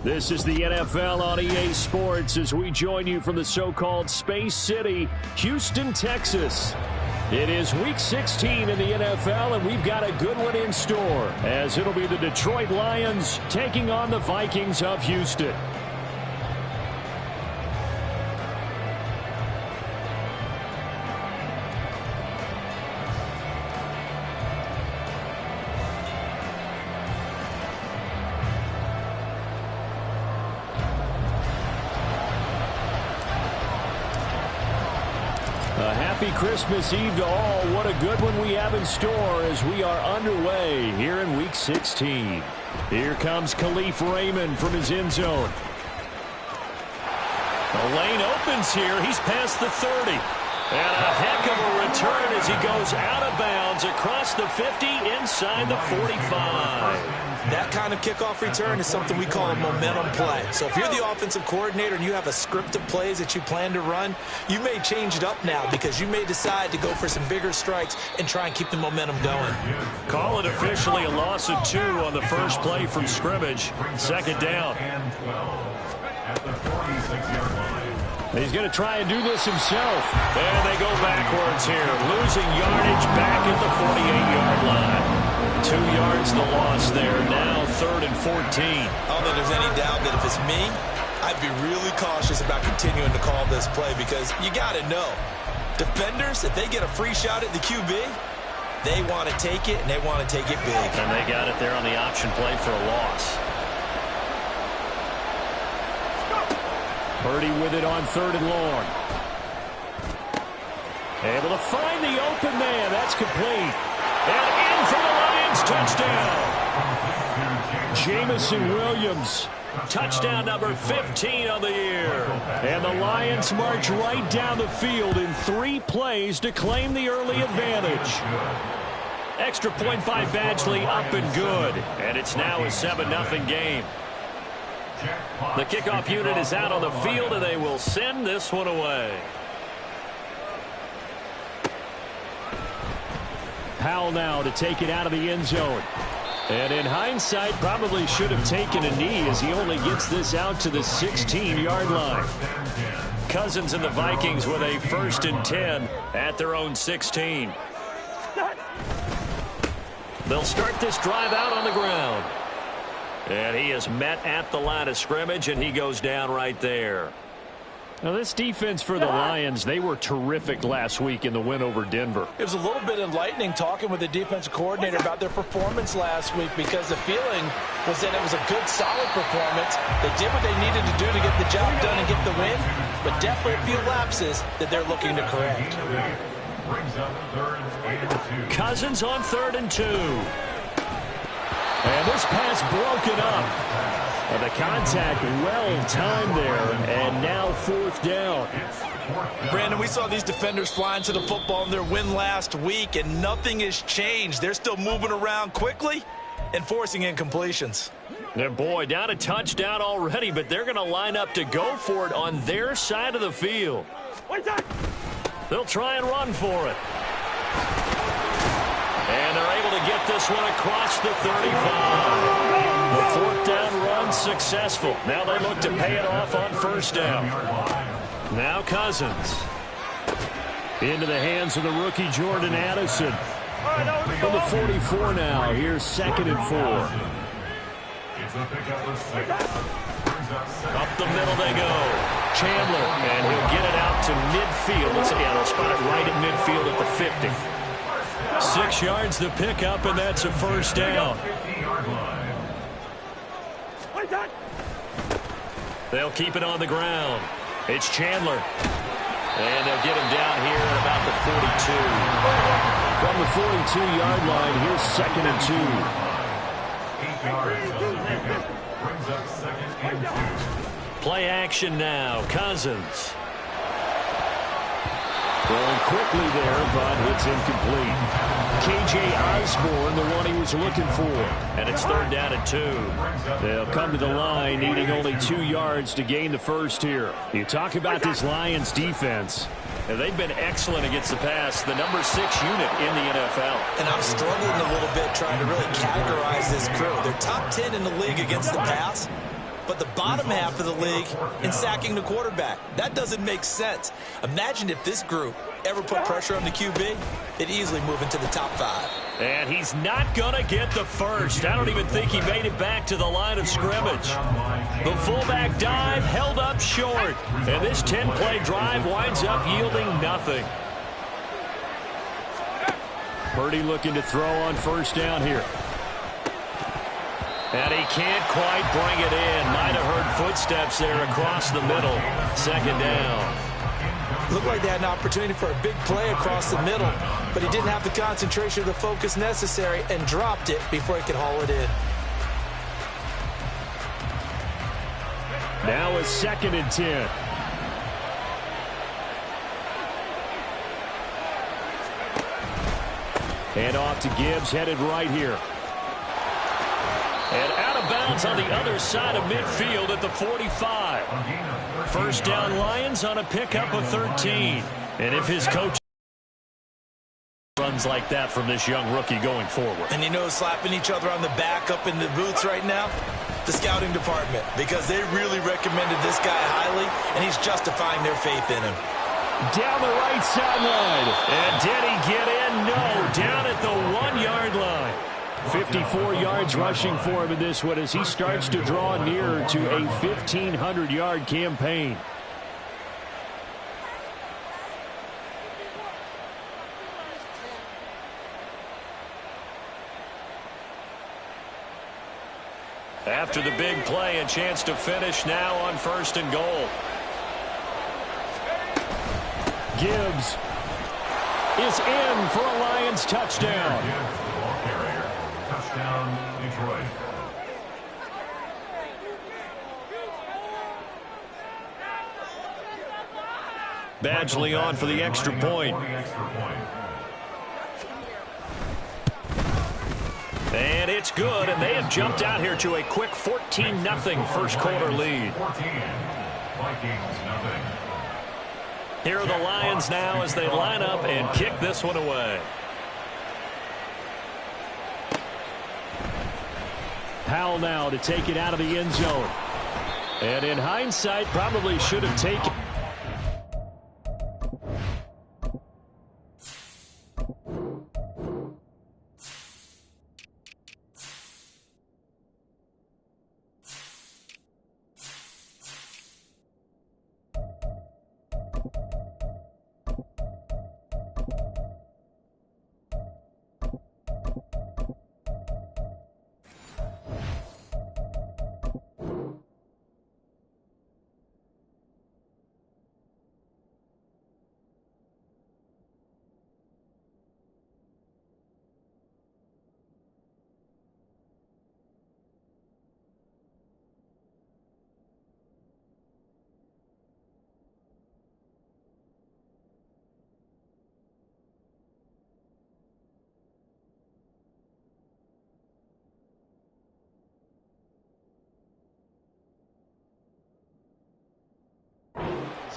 This is the NFL on EA Sports as we join you from the so-called Space City, Houston, Texas. It is Week 16 in the NFL, and we've got a good one in store, as it'll be the Detroit Lions taking on the Vikings of Houston. Happy Christmas Eve to all. What a good one we have in store as we are underway here in Week 16. Here comes Khalif Raymond from his end zone. The lane opens here. He's past the 30. And a heck of a return as he goes out of bounds across the 50 inside the 45. That kind of kickoff return is something we call a momentum play. So if you're the offensive coordinator and you have a script of plays that you plan to run, you may change it up now because you may decide to go for some bigger strikes and try and keep the momentum going. Call it officially a loss of 2 on the first play from scrimmage. Second down. He's going to try and do this himself. And they go backwards here, losing yardage back at the 48-yard line. 2 yards the loss there. Now 3rd and 14. I don't think there's any doubt that if it's me, I'd be really cautious about continuing to call this play because you got to know, defenders, if they get a free shot at the QB, they want to take it, and they want to take it big. And they got it there on the option play for a loss. Purdy with it on 3rd and long. Able to find the open man. That's complete. And in for the Lions touchdown. Jamison Williams. Touchdown number 15 on the year. And the Lions march right down the field in 3 plays to claim the early advantage. Extra point by Badgley up and good. And it's now a 7-0 game. The kickoff unit is out on the field, and they will send this one away. Powell now to take it out of the end zone. And in hindsight, probably should have taken a knee as he only gets this out to the 16-yard line. Cousins and the Vikings with a 1st and 10 at their own 16. They'll start this drive out on the ground. And he is met at the line of scrimmage, and he goes down right there. Now, this defense for the Lions, they were terrific last week in the win over Denver. It was a little bit enlightening talking with the defensive coordinator about their performance last week because the feeling was that it was a good, solid performance. They did what they needed to do to get the job done and get the win, but definitely a few lapses that they're looking to correct. Cousins on 3rd and 2. And this pass broken up. And the contact well-timed there. And now 4th down. Brandon, we saw these defenders fly into the football in their win last week, and nothing has changed. They're still moving around quickly and forcing incompletions. And boy, down a touchdown already, but they're going to line up to go for it on their side of the field. They'll try and run for it. And they're able to get this one across the 35. The 4th down run successful. Now they look to pay it off on 1st down. Now Cousins. Into the hands of the rookie Jordan Addison. From the 44 now. Here's 2nd and 4. Up the middle they go. Chandler. And he'll get it out to midfield. They'll spot it right at midfield at the 50. 6 yards the pickup, and that's a 1st down. They'll keep it on the ground. It's Chandler. And they'll get him down here at about the 42. From the 42-yard line, here's 2nd and 2. Play action now. Cousins. Throwing quickly there, but it's incomplete. K.J. Osborne, the one he was looking for. And it's 3rd down and 2. They'll come to the line, needing only 2 yards to gain the first here. You talk about this Lions defense. And they've been excellent against the pass, the number 6 unit in the NFL. And I'm struggling a little bit trying to really categorize this crew. They're top 10 in the league against the pass, but the bottom half of the league in sacking the quarterback. That doesn't make sense. Imagine if this group ever put pressure on the QB, they'd easily move into the top 5. And he's not going to get the first. I don't even think he made it back to the line of scrimmage. The fullback dive held up short. And this 10-play drive winds up yielding nothing. Purdy looking to throw on first down here. And he can't quite bring it in. Might have heard footsteps there across the middle. Second down. Looked like they had an opportunity for a big play across the middle, but he didn't have the concentration or the focus necessary and dropped it before he could haul it in. Now it's 2nd and 10. And off to Gibbs, headed right here. And out of bounds on the other side of midfield at the 45. First down Lions on a pickup of 13. And if his coach runs like that from this young rookie going forward. And you know, slapping each other on the back up in the booths right now? The scouting department, because they really recommended this guy highly, and he's justifying their faith in him. Down the right sideline. And did he get in? No. Down at the 1-yard line. 54 yards rushing for him in this one as he starts to draw nearer to a 1,500-yard campaign. After the big play, a chance to finish now on 1st and goal. Gibbs is in for a Lions touchdown. Touchdown, Detroit. Badgley on for the extra point. And it's good, and they have jumped out here to a quick 14-0 first quarter lead. 14, Vikings, nothing. Here are the Lions now as they line up and kick this one away. Powell now to take it out of the end zone. And in hindsight, probably should have taken.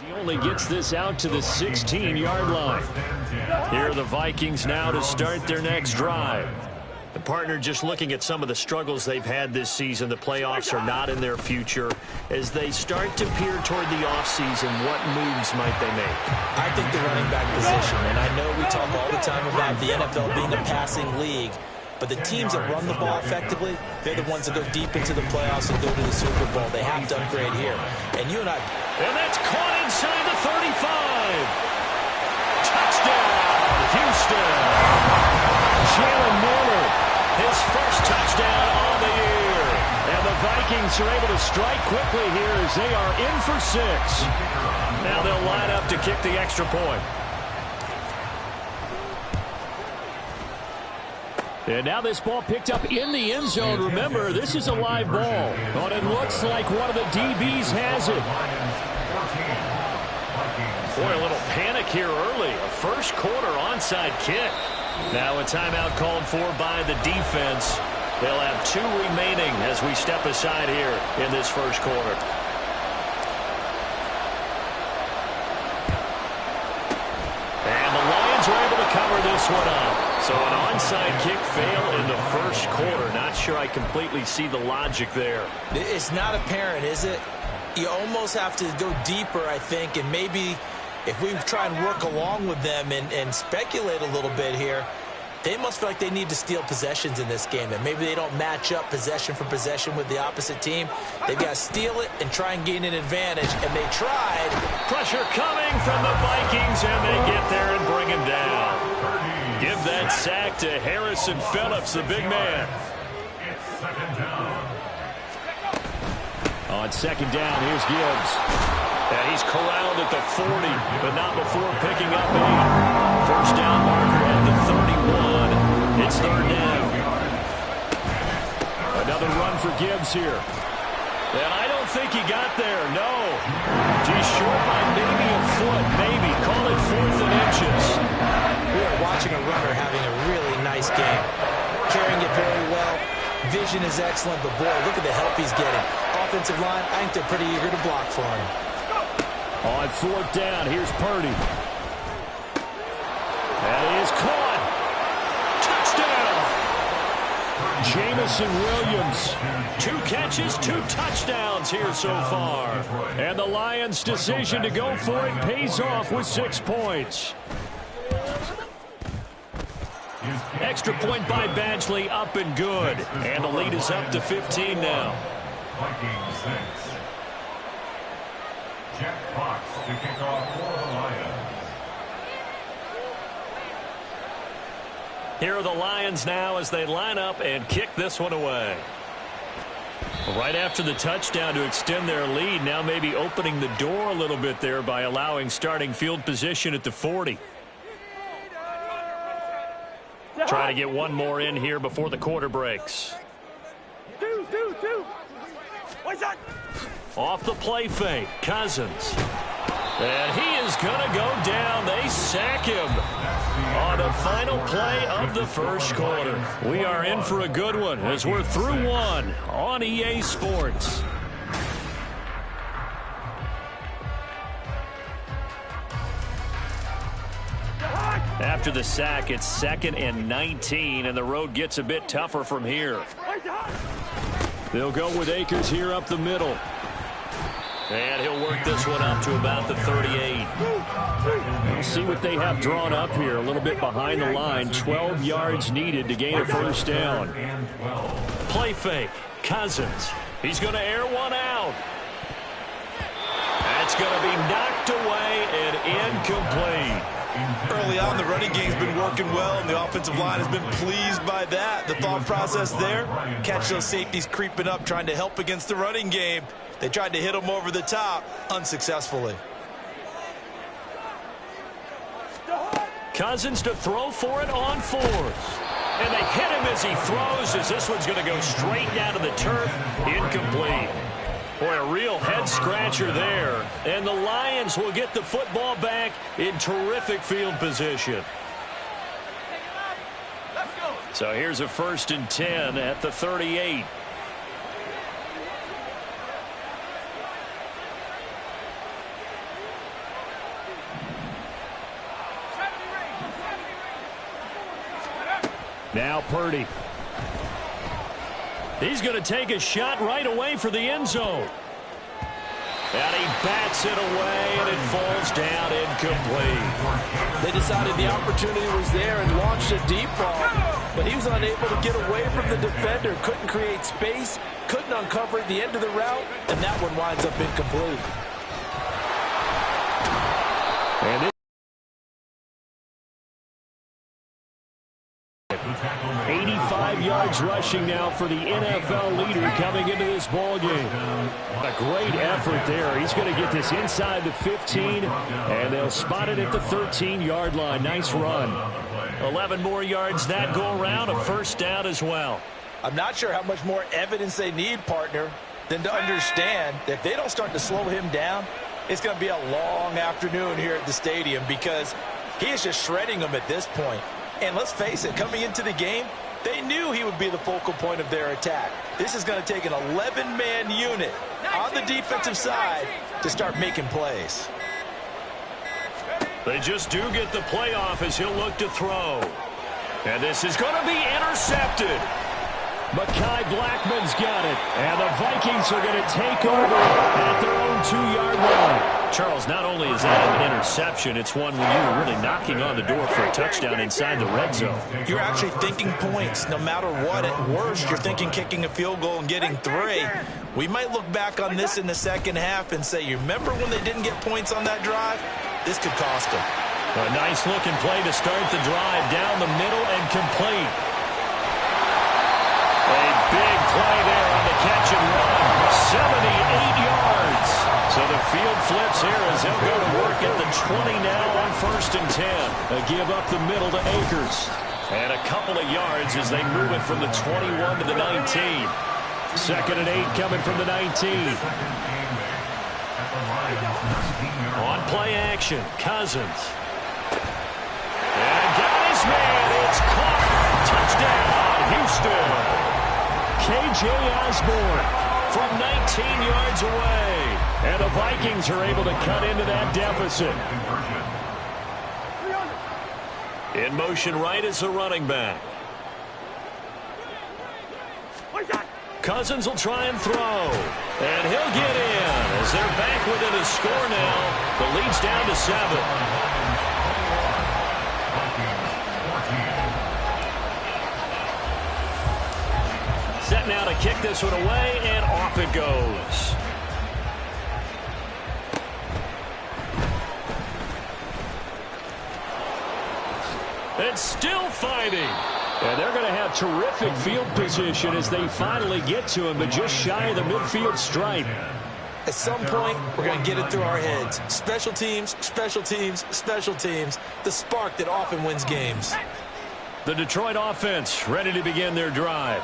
He only gets this out to the 16-yard line. Here are the Vikings now to start their next drive. The partner just looking at some of the struggles they've had this season. The playoffs are not in their future. As they start to peer toward the offseason, what moves might they make? I think the running back position, and I know we talk all the time about the NFL being a passing league, but the teams that run the ball effectively, they're the ones that go deep into the playoffs and go to the Super Bowl. They have to upgrade here. And you and I... And that's caught inside the 35. Touchdown, Houston. Jalen Miller, his first touchdown on the year. And the Vikings are able to strike quickly here as they are in for 6. Now they'll line up to kick the extra point. And now this ball picked up in the end zone. Remember, this is a live ball. But it looks like one of the DBs has it. Boy, a little panic here early. A first quarter onside kick. Now a timeout called for by the defense. They'll have 2 remaining as we step aside here in this first quarter. And the Lions are able to cover this this one up. So an onside kick fail in the first quarter. Not sure I completely see the logic there. It's not apparent, is it? You almost have to go deeper, I think, and maybe if we try and work along with them and speculate a little bit here, they must feel like they need to steal possessions in this game, and maybe they don't match up possession for possession with the opposite team. They've got to steal it and try and gain an advantage, and they tried. Pressure coming from the Vikings, and they get there and bring him down. Give that sack to Harrison Phillips, the big man. On second down, here's Gibbs. And he's corralled at the 40, but not before picking up 8. First down marker at the 31. It's third down. Another run for Gibbs here. And I don't think he got there, no. He's short by maybe a foot, maybe. Call it 4th and inches. We are watching a runner having a really nice game. Carrying it very well. Vision is excellent, but boy, look at the help he's getting. Offensive line, I think they're pretty eager to block for him. On 4th down, here's Purdy. That is caught. Touchdown! Jamison Williams. 2 catches, 2 touchdowns here so far. And the Lions' decision to go for it pays off with 6 points. Extra point by Badgley, up and good. And the lead is up to 15 now. Vikings 6. Jack Fox to kick off for the Lions. Here are the Lions now as they line up and kick this one away. Right after the touchdown to extend their lead, now maybe opening the door a little bit there by allowing starting field position at the 40. Trying to get one more in here before the quarter breaks. Two. What's that? Off the play fake, Cousins. And he is going to go down. They sack him on the final play of the first quarter. We are in for a good one as we're through one on EA Sports. After the sack, it's 2nd and 19, and the road gets a bit tougher from here. They'll go with Akers here up the middle. And he'll work this one up to about the 38. We'll see what they have drawn up here. A little bit behind the line. 12 yards needed to gain a first down. Play fake. Cousins. He's going to air one out. That's going to be knocked away and incomplete. Early on, the running game's been working well, and the offensive line has been pleased by that. The thought process there, catch those safeties creeping up, trying to help against the running game. They tried to hit him over the top, unsuccessfully. Cousins to throw for it on 4th. And they hit him as he throws, as this one's going to go straight down to the turf. Incomplete. Boy, a real head-scratcher there. And the Lions will get the football back in terrific field position. So here's a 1st and 10 at the 38. Now Purdy. He's going to take a shot right away for the end zone. And he bats it away, and it falls down incomplete. They decided the opportunity was there and launched a deep ball, but he was unable to get away from the defender, couldn't create space, couldn't uncover the end of the route, and that one winds up incomplete. And 85 yards rushing now for the NFL leader coming into this ball game. A great effort there. He's going to get this inside the 15, and they'll spot it at the 13-yard line. Nice run. 11 more yards that go around, a first down as well. I'm not sure how much more evidence they need, partner, than to understand that if they don't start to slow him down, it's going to be a long afternoon here at the stadium because he is just shredding them at this point. And let's face it, coming into the game, they knew he would be the focal point of their attack. This is going to take an 11-man unit on the defensive side to start making plays. They just do get the playoff as he'll look to throw. And this is going to be intercepted. Mekhi Blackman's got it. And the Vikings are going to take over at their own 2-yard line. Charles, not only is that an interception, it's one when you were really knocking on the door for a touchdown inside the red zone. You're actually thinking points no matter what. At worst, you're thinking kicking a field goal and getting 3. We might look back on this in the second half and say, you remember when they didn't get points on that drive? This could cost them. A nice-looking play to start the drive down the middle and complete. A big play there on the catch and run. 78 yards. So the field flips here as they'll go to work at the 20 now on 1st and 10. A give up the middle to Akers. And a couple of yards as they move it from the 21 to the 19. 2nd and 8 coming from the 19. On play action, Cousins. And got his man. It's caught. Touchdown, Houston. K.J. Osborne from 19 yards away. And the Vikings are able to cut into that deficit. In motion right is the running back. Cousins will try and throw. And he'll get in as they're back within a score now. The lead's down to 7. Set now to kick this one away, and off it goes. It's still fighting. And they're going to have terrific field position as they finally get to him, but just shy of the midfield stripe. At some point, we're going to get it through our heads. Special teams, special teams, special teams. The spark that often wins games. The Detroit offense ready to begin their drive.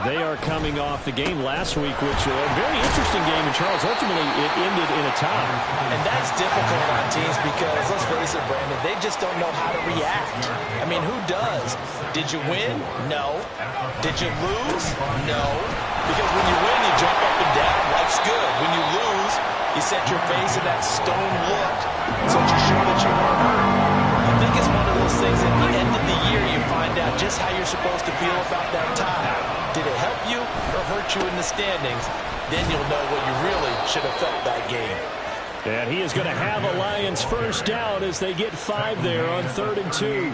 They are coming off the game last week, which was a very interesting game, and Charles, ultimately it ended in a tie. And that's difficult on teams because, let's face it, Brandon, they just don't know how to react. I mean, who does? Did you win? No. Did you lose? No. Because when you win, you jump up and down. Life's good. When you lose, you set your face in that stone look so that you show that you weren't hurt. I think it's one of those things at the end of the year you find out just how you're supposed to feel about that tie. Did it help you or hurt you in the standings? Then you'll know what you really should have felt that game. And he is going to have a Lions first down as they get 5 there on 3rd and 2.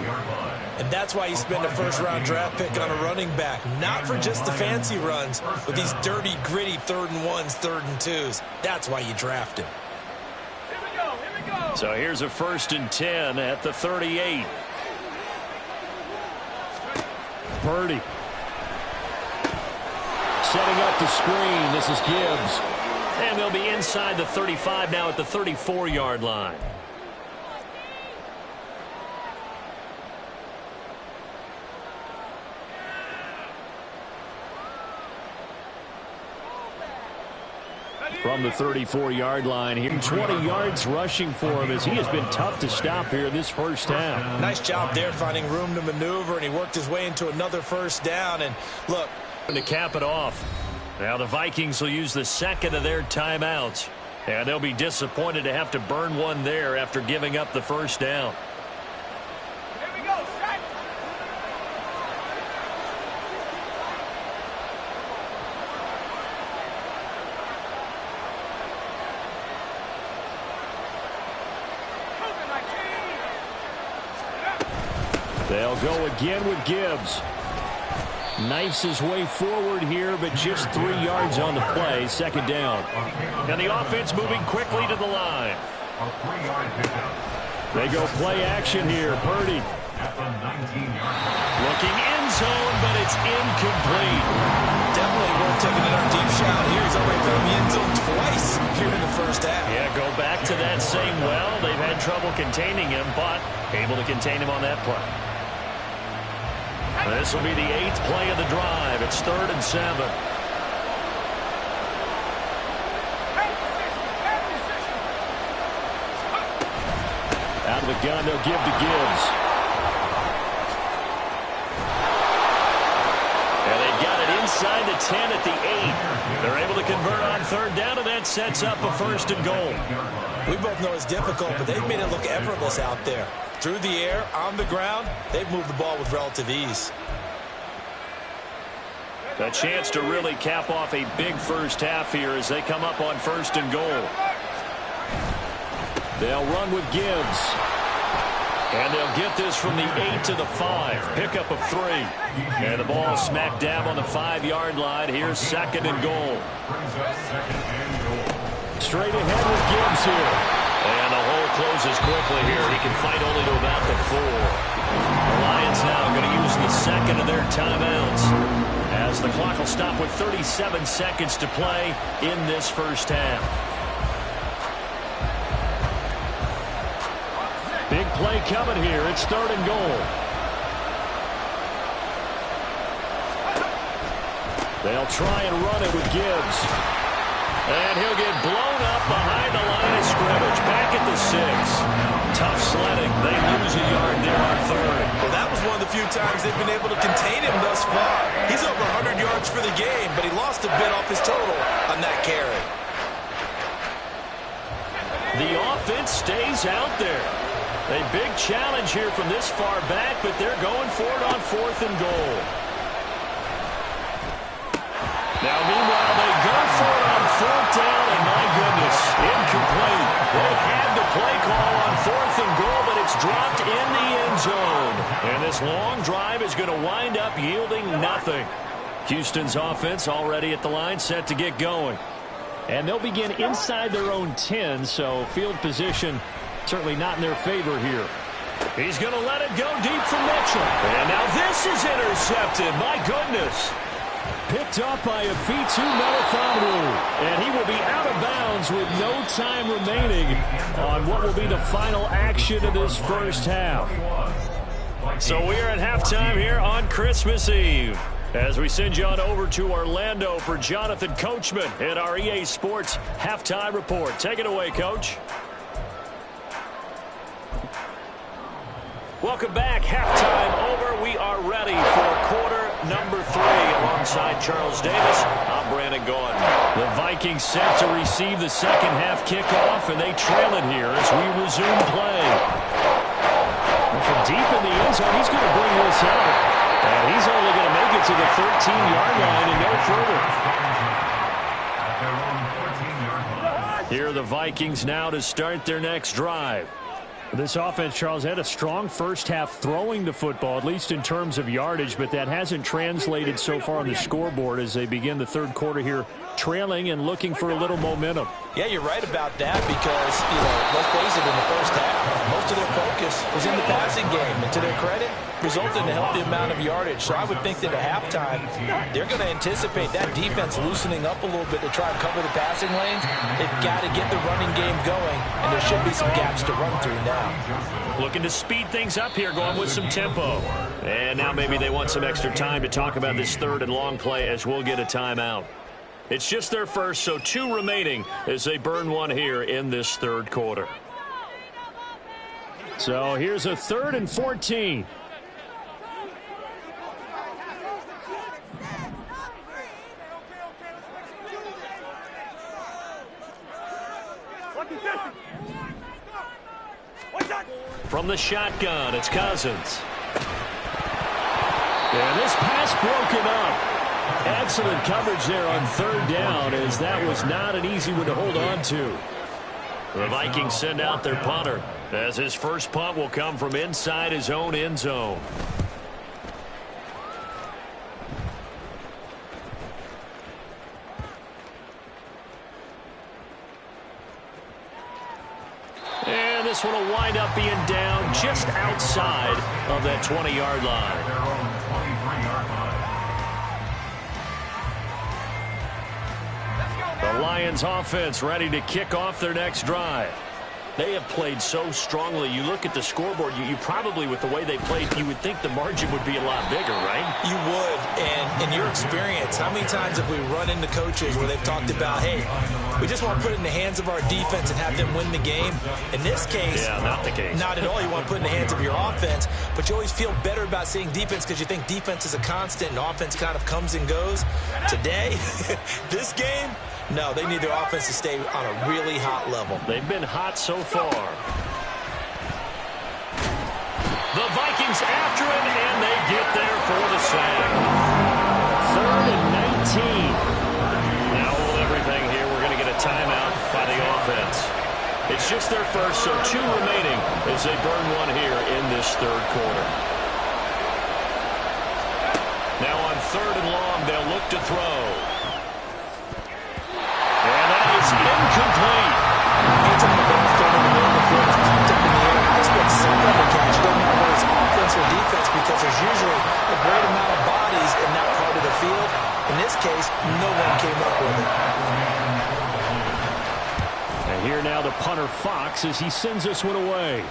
And that's why you spend a first-round draft pick on a running back. Not for just the fancy runs, but these dirty, gritty 3rd and 1s, 3rd and 2s. That's why you draft him. So here's a 1st and 10 at the 38. Purdy. Setting up the screen. This is Gibbs. And they'll be inside the 35 now at the 34-yard line. From the 34-yard line here, 20 yards rushing for him as he has been tough to stop here in this first half. Nice job there finding room to maneuver, and he worked his way into another first down. And look, to cap it off. Now the Vikings will use the 2nd of their timeouts. And they'll be disappointed to have to burn one there after giving up the first down. Here we go, set. They'll go again with Gibbs. Knifes his way forward here, but just 3 yards on the play. 2nd down. And the offense moving quickly to the line. They go play action here. Purdy. Looking end zone, but it's incomplete. definitely worth taking another deep shot here. He's already found the end zone twice here in the first half. Yeah, go back to that same well. They've had trouble containing him, but able to contain him on that play. This will be the 8th play of the drive. It's 3rd and 7. Out of the gun, they'll give to Gibbs. And they've got it inside the 10 at the 8. They're able to convert on 3rd down, and that that sets up a 1st and goal. We both know it's difficult, but they've made it look effortless out there. Through the air, on the ground, they've moved the ball with relative ease. A chance to really cap off a big first half here as they come up on 1st and goal. They'll run with Gibbs. And they'll get this from the 8 to the 5. Pickup of 3. And the ball smack dab on the 5-yard line. Here's 2nd and goal. Straight ahead with Gibbs here. And the hole closes quickly here. He can fight only to about the 4. The Lions now going to use the 2nd of their timeouts, as the clock will stop with 37 seconds to play in this first half. Big play coming here. It's 3rd and goal. They'll try and run it with Gibbs. And he'll get blown up behind the line of scrimmage. Back at the 6. Tough sledding. They lose a yard there on 3rd. Well, that was one of the few times they've been able to contain him thus far. He's over 100 yards for the game, but he lost a bit off his total on that carry. The offense stays out there. A big challenge here from this far back, but they're going for it on 4th and goal. Now, meanwhile, they go for it on 4th down, and my goodness, incomplete. They had the play call on 4th and goal, but it's dropped in the end zone. And this long drive is going to wind up yielding nothing. Houston's offense already at the line, set to get going. And they'll begin inside their own 10, so field position certainly not in their favor here. He's going to let it go deep for Mitchell. And now this is intercepted. My goodness. Picked up by Afitu Melifonwu. And he will be out of bounds with no time remaining on what will be the final action of this first half. So we are at halftime here on Christmas Eve, as we send you on over to Orlando for Jonathan Coachman at our EA Sports Halftime Report. Take it away, Coach. Welcome back. Halftime over. We are ready for quarter number 3. Alongside Charles Davis, I'm Brandon Gordon. The Vikings set to receive the second half kickoff, and they trail it here as we resume play. And from deep in the end zone, he's going to bring this out. And he's only going to make it to the 13-yard line and no further. Here are the Vikings now to start their next drive. This offense, Charles, had a strong first half throwing the football, at least in terms of yardage, but that hasn't translated so far on the scoreboard as they begin the third quarter here, trailing and looking for a little momentum. Yeah, you're right about that because, let's face it, in the first half, most of their focus was in the passing game. And to their credit, resulted in a healthy amount of yardage. So I would think that at halftime, they're going to anticipate that defense loosening up a little bit to try and cover the passing lanes. They've got to get the running game going, and there should be some gaps to run through now. Looking to speed things up here, going with some tempo. And now maybe they want some extra time to talk about this 3rd and long play as we'll get a timeout. It's just their first, so 2 remaining as they burn one here in this third quarter. So here's a 3rd and 14. From the shotgun, it's Cousins. And this pass broken up. Excellent coverage there on 3rd down, as that was not an easy one to hold on to. The Vikings send out their punter, as his first punt will come from inside his own end zone. And this one will wind up being down just outside of that 20-yard line. The Lions offense ready to kick off their next drive. They have played so strongly. You look at the scoreboard, you probably, with the way they played, you would think the margin would be a lot bigger, right? You would. And in your experience, how many times have we run into coaches where they've talked about, hey, we just want to put it in the hands of our defense and have them win the game? In this case, yeah, not the case. Not at all. You want to put it in the hands of your offense, but you always feel better about seeing defense because you think defense is a constant and offense kind of comes and goes. Today, this game, No, they need their offense to stay on a really hot level. They've been hot so far. The Vikings after him, and they get there for the sack. 3rd and 19. Now hold everything here. We're going to get a timeout by the offense. It's just their first, so 2 remaining as they burn one here in this 3rd quarter. Now on 3rd and long, they'll look to throw. And that is incomplete. Anytime the ball's thrown in the middle of the field, it's popped up in the air, expect someone to catch it. Don't matter whether it's offense or defense, because there's usually a great amount of bodies in that part of the field. In this case, no one came up with it. And here now the punter Fox as he sends this one away.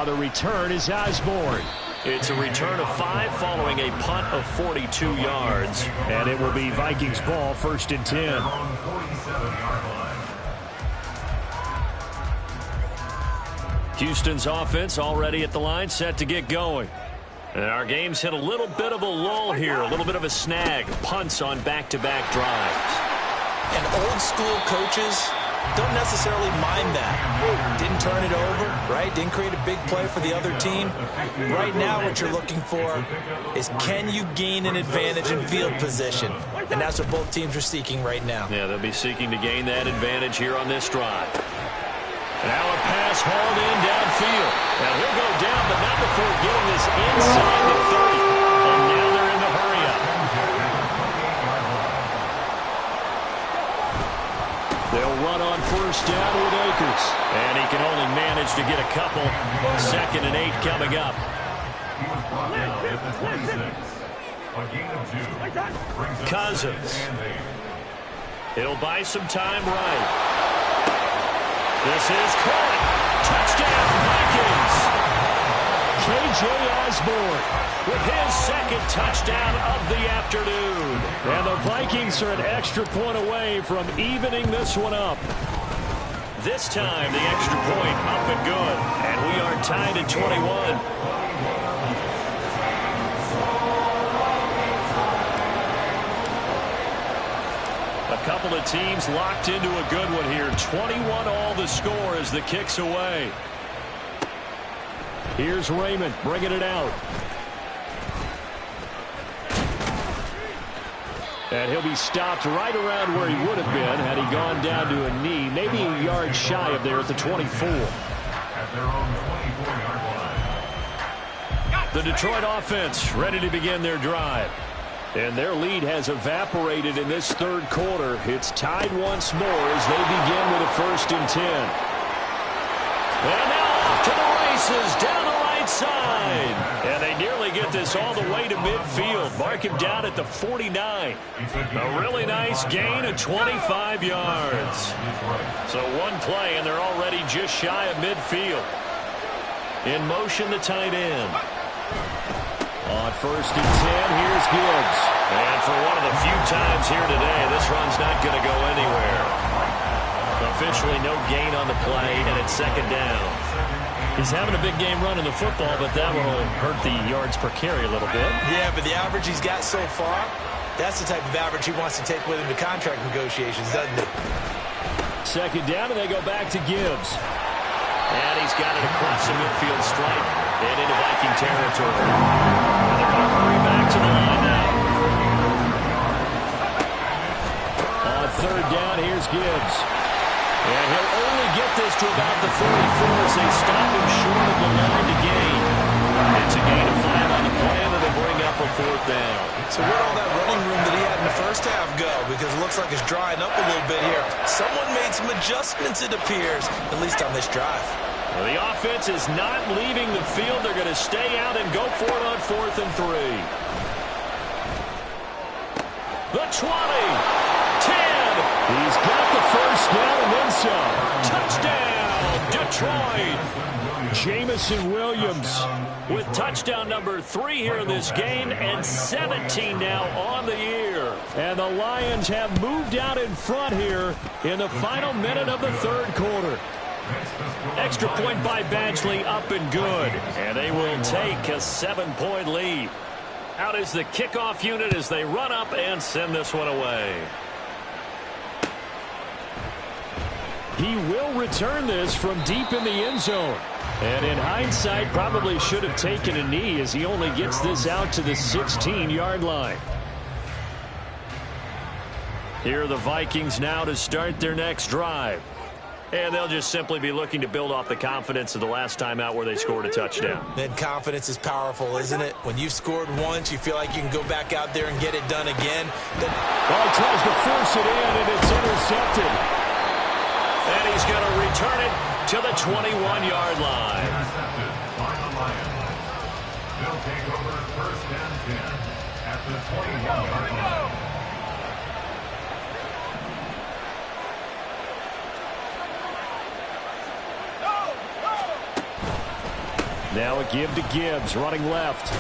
The return is Osborne. It's a return of 5 following a punt of 42 yards. And it will be Vikings ball, 1st and 10. Houston's offense already at the line, set to get going. And our game's hit a little bit of a lull here, a little bit of a snag. Punts on back-to-back drives. And old school coaches don't necessarily mind that. Didn't turn it over, right? Didn't create a big play for the other team. Right now what you're looking for is, can you gain an advantage in field position? And that's what both teams are seeking right now. Yeah, they'll be seeking to gain that advantage here on this drive. Now a pass hauled in downfield. Now he'll go down, but not before getting this inside the 30. And now they're in the hurry-up. They'll run on 1st down with Akers. And he can only manage to get a couple. 2nd and 8 coming up. Cousins. He'll buy some time right. This is caught. Touchdown, Vikings. K.J. Osborne with his 2nd touchdown of the afternoon. And the Vikings are an extra point away from evening this one up. This time, the extra point up and good. And we are tied at 21. A couple of teams locked into a good one here. 21 all the score as the kick's away. Here's Raymond bringing it out. And he'll be stopped right around where he would have been had he gone down to a knee, maybe a yard shy of there at the 24. At their own 24-yard line. The Detroit offense ready to begin their drive. And their lead has evaporated in this 3rd quarter. It's tied once more as they begin with a 1st and 10. And now off to the races down the right side. And they nearly get this all the way to midfield. Mark him down at the 49. A really nice gain of 25 yards. So one play and they're already just shy of midfield. In motion, the tight end. On 1st and 10, here's Gibbs. And for one of the few times here today, this run's not going to go anywhere. Officially no gain on the play, and it's 2nd down. He's having a big game running the football, but that will hurt the yards per carry a little bit. Yeah, but the average he's got so far, that's the type of average he wants to take with him to contract negotiations, doesn't he? 2nd down, and they go back to Gibbs. And he's got it across the midfield stripe and into Viking territory. And they're going to hurry back to the line now. On 3rd down, here's Gibbs. And he'll only get this to about the 44 as they stop him short of the line to gain. It's a gain of 5 on the play, and it'll bring up a 4th down. So where'd all that running room that he had in the first half go? Because it looks like it's drying up a little bit here. Someone made some adjustments, it appears, at least on this drive. Well, the offense is not leaving the field. They're going to stay out and go for it on 4th and 3. The 20. 10. He's got the 1st down and then some. Touchdown, Detroit. Jamison Williams with touchdown number 3 here in this game, and 17 now on the year. And the Lions have moved out in front here in the final minute of the 3rd quarter. Extra point by Badgley, up and good. And they will take a 7-point lead. Out is the kickoff unit as they run up and send this one away. He will return this from deep in the end zone. And in hindsight, probably should have taken a knee as he only gets this out to the 16-yard line. Here are the Vikings now to start their next drive. And they'll just simply be looking to build off the confidence of the last time out where they scored a touchdown. And confidence is powerful, isn't it? When you've scored once, you feel like you can go back out there and get it done again. Well, he tries to force it in, and it's intercepted. And he's going to return it to the 21-yard line. Intercepted by the Lions. They'll take over first and 10 at the 21-yard line. Now a give to Gibbs, running left.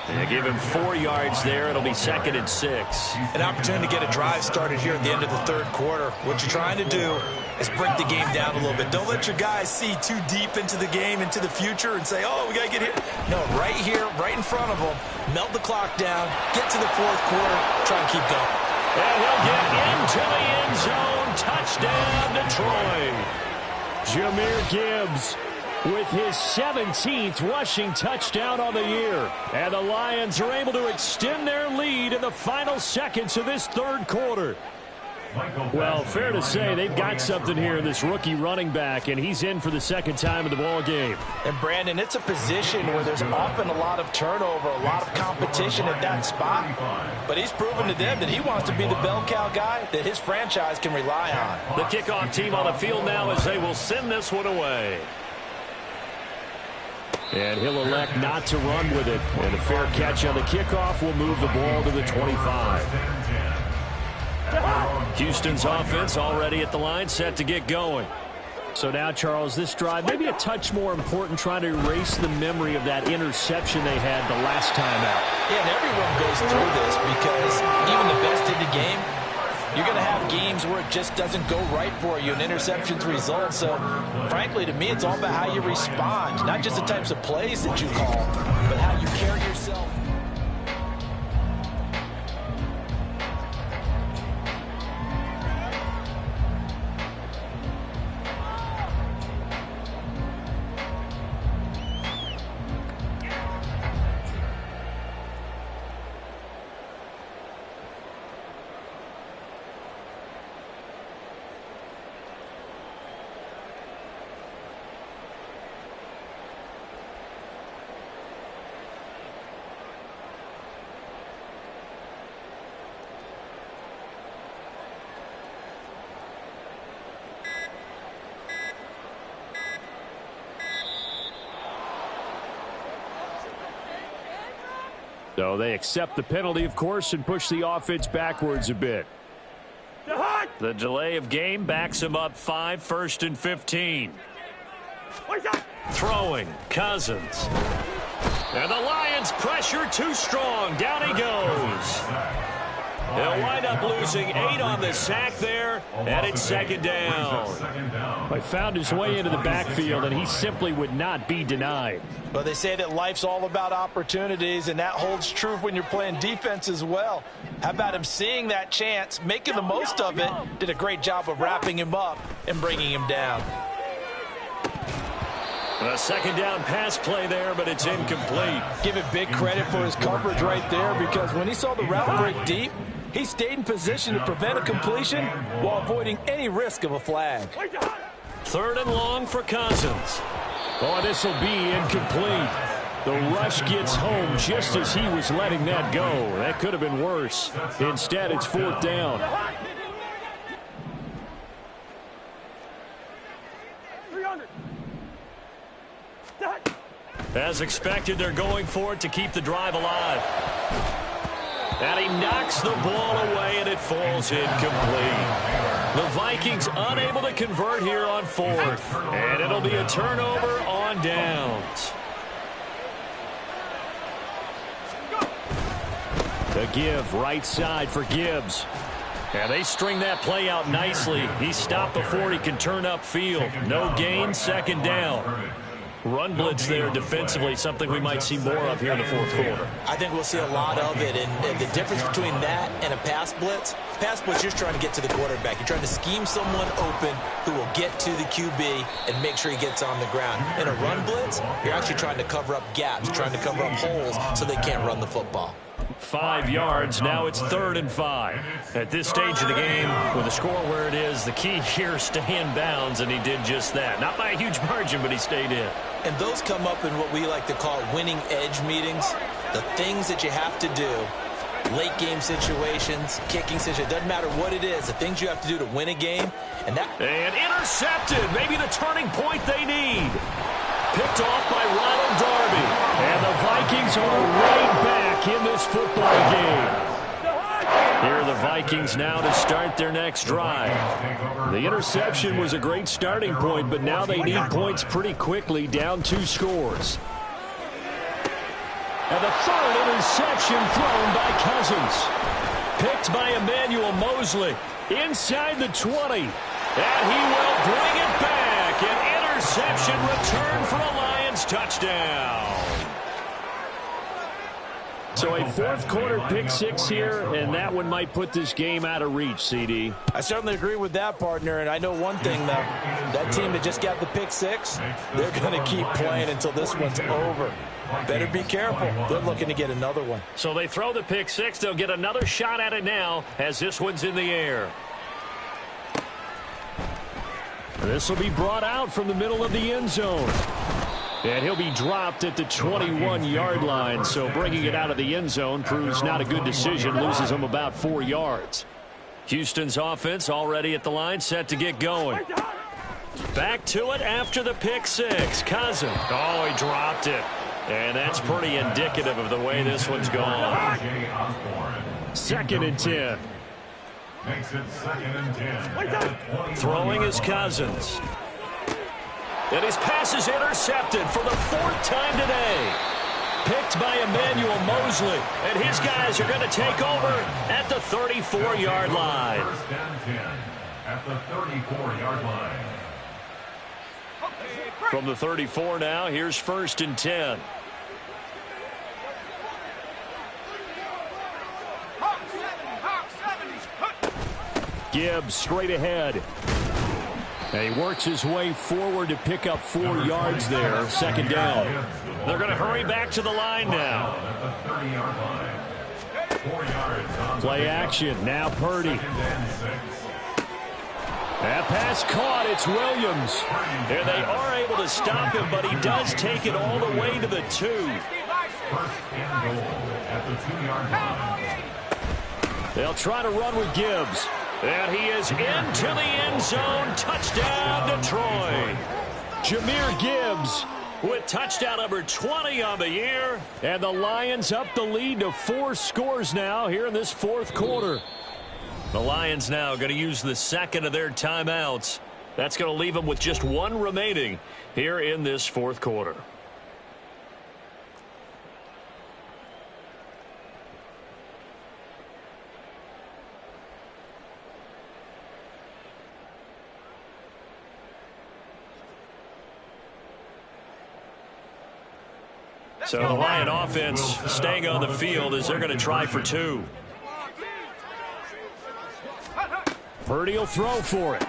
They give him 4 yards there. It'll be 2nd and 6. An opportunity to get a drive started here at the end of the third quarter. What you're trying to do is break the game down a little bit. Don't let your guys see too deep into the game, into the future, and say, oh, we got to get here. No, right here, right in front of them, melt the clock down, get to the fourth quarter, try and keep going. And he'll get into the end zone. Touchdown, Detroit. Jahmyr Gibbs with his 17th rushing touchdown on the year. And the Lions are able to extend their lead in the final seconds of this third quarter. Well, fair to say they've got something here in this rookie running back, and he's in for the second time in the ball game. And, Brandon, it's a position where there's often a lot of turnover, a lot of competition at that spot. But he's proven to them that he wants to be the bell cow guy that his franchise can rely on. The kickoff team on the field now as they will send this one away. And he'll elect not to run with it. And a fair catch on the kickoff will move the ball to the 25. Houston's offense already at the line, set to get going. So now, Charles, this drive maybe a touch more important, trying to erase the memory of that interception they had the last time out. Yeah, and everyone goes through this because even the best in the game, you're going to have games where it just doesn't go right for you, and interceptions result. So, frankly, to me, it's all about how you respond, not just the types of plays that you call, but how you carry yourself. So they accept the penalty, of course, and push the offense backwards a bit. The delay of game backs him up 5, 1st and 15. Throwing, Cousins. And the Lions pressure too strong. Down he goes. They'll wind up losing 8 on the sack there, and it's 2nd down. He found his way into the backfield, and he simply would not be denied. Well, they say that life's all about opportunities, and that holds true when you're playing defense as well. How about him seeing that chance, making the most of it, did a great job of wrapping him up and bringing him down. A 2nd down pass play there, but it's incomplete. Give it big credit for his coverage right there, because when he saw the route break deep, he stayed in position to prevent a completion while avoiding any risk of a flag. 3rd and long for Cousins. Oh, this will be incomplete. The rush gets home just as he was letting that go. That could have been worse. Instead, it's 4th down. As expected, they're going for it to keep the drive alive. And he knocks the ball away, and it falls incomplete. The Vikings unable to convert here on 4th. And it'll be a turnover on downs. The give right side for Gibbs. And they string that play out nicely. He stopped before he can turn upfield. No gain, 2nd down. Run blitz there defensively, something we might see more of here in the fourth quarter. I think we'll see a lot of it, and the difference between that and a pass blitz, you're just trying to get to the quarterback. You're trying to scheme someone open who will get to the QB and make sure he gets on the ground. In a run blitz, you're actually trying to cover up gaps, trying to cover up holes so they can't run the football. 5 yards. Now it's 3rd and 5. At this stage of the game, with the score where it is, the key here is stay in bounds, and he did just that. Not by a huge margin, but he stayed in. And those come up in what we like to call winning edge meetings. The things that you have to do, late game situations, kicking situations, doesn't matter what it is, the things you have to do to win a game. And intercepted, maybe the turning point they need. Picked off by Ronald Darby. And the Vikings are right back in this football game. Here are the Vikings now to start their next drive. The interception was a great starting point, but now they need points pretty quickly, down 2 scores. And the 3rd interception thrown by Cousins. Picked by Emmanuel Mosley inside the 20. And he will bring it back. An interception return for a Lions touchdown. So a fourth quarter pick 6 here, and that one might put this game out of reach, CD. I certainly agree with that, partner, and I know one thing, though. That team that just got the pick 6, they're going to keep playing until this one's over. Better be careful. They're looking to get another one. So they throw the pick 6. They'll get another shot at it now as this one's in the air. This will be brought out from the middle of the end zone. And he'll be dropped at the 21-yard line, so bringing it out of the end zone proves not a good decision, loses him about 4 yards. Houston's offense already at the line, set to get going. Back to it after the pick 6. Cousins. Oh, he dropped it. And that's pretty indicative of the way this one's gone. 2nd and 10. Makes it 2nd and 10. Throwing is Cousins. And his pass is intercepted for the 4th time today. Picked by Emmanuel Mosley. And his guys are going to take over at the 34-yard line. 1st and 10 at the 34-yard line. From the 34 now, here's 1st and 10. Gibbs straight ahead. And he works his way forward to pick up 4 yards there. 2nd down. They're going to hurry back to the line now. Play action. Now Purdy. That pass caught. It's Williams. And they are able to stop him, but he does take it all the way to the 2. 1st and goal at the 2-yard line. They'll try to run with Gibbs. And he is into the end zone. Touchdown, Detroit. Jahmyr Gibbs with touchdown number 20 on the year. And the Lions up the lead to 4 scores now here in this 4th quarter. The Lions now going to use the 2nd of their timeouts. That's going to leave them with just 1 remaining here in this 4th quarter. So the Lion offense staying on the field as they're going to try for 2. Purdy will throw for it.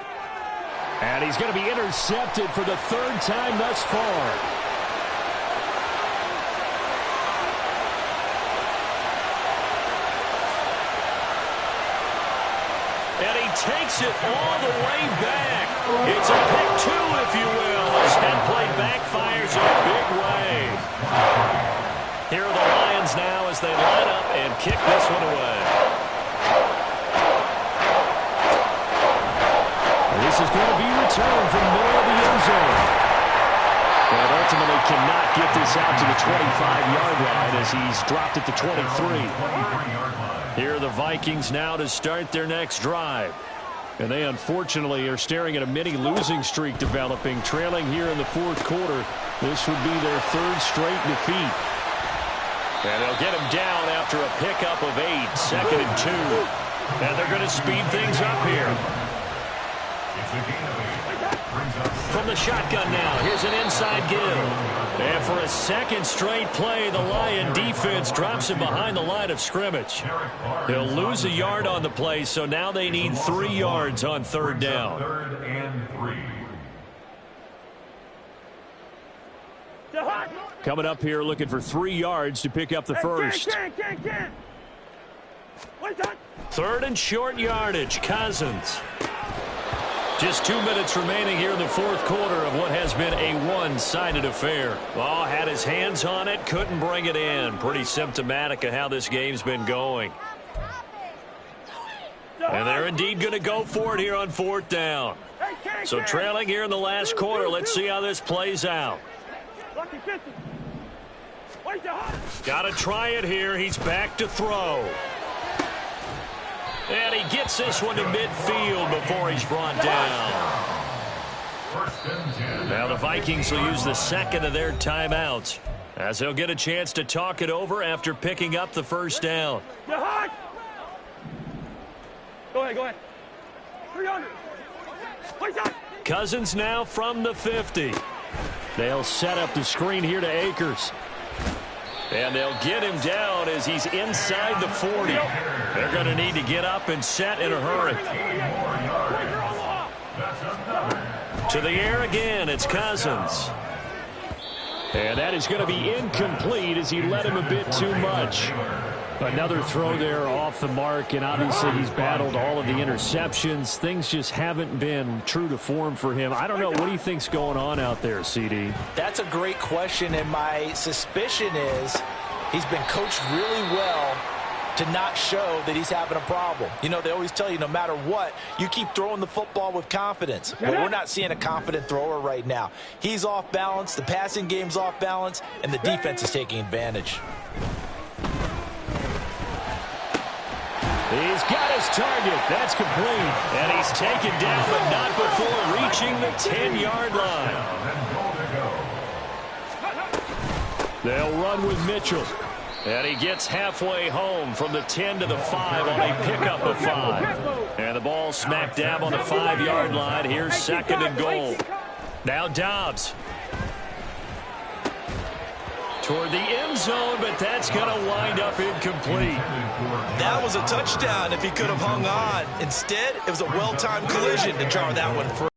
And he's going to be intercepted for the 3rd time thus far. And he takes it all the way back. It's a pick 2, if you will, as that play backfires in a big way. Here are the Lions now as they line up and kick this one away. This is going to be returned from the middle of the end zone. But ultimately cannot get this out to the 25-yard line as he's dropped at the 23. Here are the Vikings now to start their next drive. And they unfortunately are staring at a mini losing streak developing, trailing here in the 4th quarter. This would be their 3rd straight defeat. And they'll get him down after a pickup of 8, 2nd and 2. And they're going to speed things up here. From the shotgun now, here's an inside give. And for a second straight play, the Lion defense drops him behind the line of scrimmage. He'll lose a yard on the play, so now they need 3 yards on third down. 3rd and 3. Coming up here looking for 3 yards to pick up the first. 3rd and short yardage, Cousins. Just 2 minutes remaining here in the 4th quarter of what has been a one-sided affair. Oh, had his hands on it, couldn't bring it in. Pretty symptomatic of how this game's been going. And they're indeed going to go for it here on 4th down. So trailing here in the last quarter, let's see how this plays out. Got to try it here. He's back to throw. And he gets this one to midfield before he's brought down. Now the Vikings will use the second of their timeouts as they'll get a chance to talk it over after picking up the first down. Go ahead. 300. Cousins now from the 50. They'll set up the screen here to Akers. And they'll get him down as he's inside the 40. They're going to need to get up and set in a hurry. To the air again, it's Cousins. And that is going to be incomplete as he led him a bit too much. Another throw there off the mark, and obviously he's battled all of the interceptions. Things just haven't been true to form for him. I don't know. What do you think's going on out there, CD? That's a great question, and my suspicion is he's been coached really well to not show that he's having a problem. You know, they always tell you no matter what, you keep throwing the football with confidence. But we're not seeing a confident thrower right now. He's off balance, the passing game's off balance, and the defense is taking advantage. He's got his target. That's complete. And he's taken down, but not before reaching the 10-yard line. They'll run with Mitchell. And he gets halfway home from the 10 to the 5 on a pickup of 5. And the ball smack dab on the 5-yard line. Here's 2nd and goal. Now Dobbs. Toward the end zone, but that's going to wind up incomplete. That was a touchdown if he could have hung on. Instead, it was a well-timed collision to jar that one free.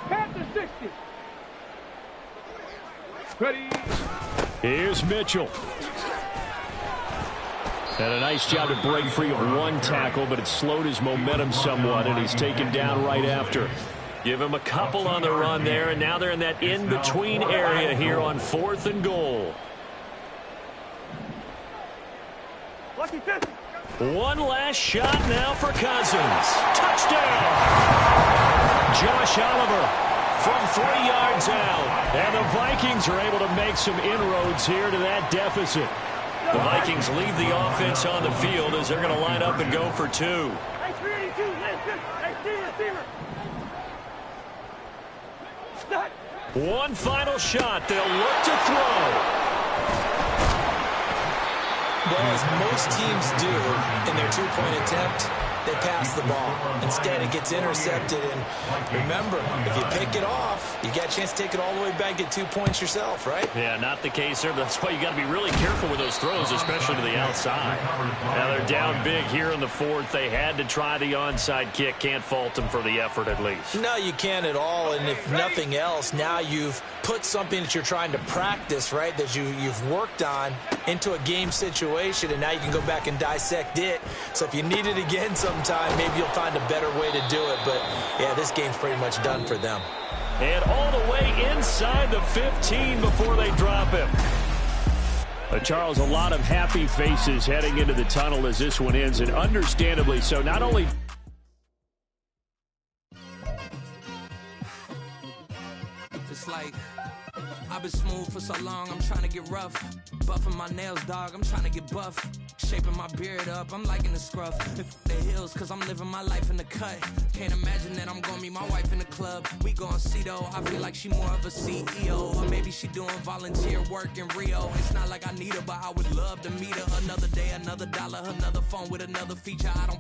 Panther 60. Ready. Here's Mitchell. And a nice job to break free of one tackle, but it slowed his momentum somewhat, and he's taken down right after. Give him a couple on the run there, and now they're in that in-between area here on 4th and goal. One last shot now for Cousins. Touchdown! Josh Oliver from 3 yards out. And the Vikings are able to make some inroads here to that deficit. The Vikings leave the offense on the field as they're going to line up and go for 2. One final shot. They'll look to throw. Well, as most teams do in their two-point attempt, they pass the ball. Instead, it gets intercepted. And remember, if you pick it off, you got a chance to take it all the way back, get 2 points yourself, right? Yeah, not the case there. That's why you got to be really careful with those throws, especially to the outside. Now they're down big here in the 4th. They had to try the onside kick. Can't fault them for the effort at least. No, you can't at all. And if nothing else, now you've put something that you're trying to practice, right, that you've worked on into a game situation, and now you can go back and dissect it. So if you need it again sometime, maybe you'll find a better way to do it. But, yeah, this game's pretty much done for them. And all the way inside the 15 before they drop him. Charles, a lot of happy faces heading into the tunnel as this one ends, and understandably so. Not only just like I've been smooth for so long, I'm trying to get rough. Buffing my nails, dog, I'm trying to get buff. Shaping my beard up, I'm liking the scruff. The hills, cause I'm living my life in the cut. Can't imagine that I'm gonna meet my wife in the club. We gon' see though, I feel like she more of a CEO. Or maybe she doing volunteer work in Rio. It's not like I need her, but I would love to meet her. Another day, another dollar, another phone with another feature. I don't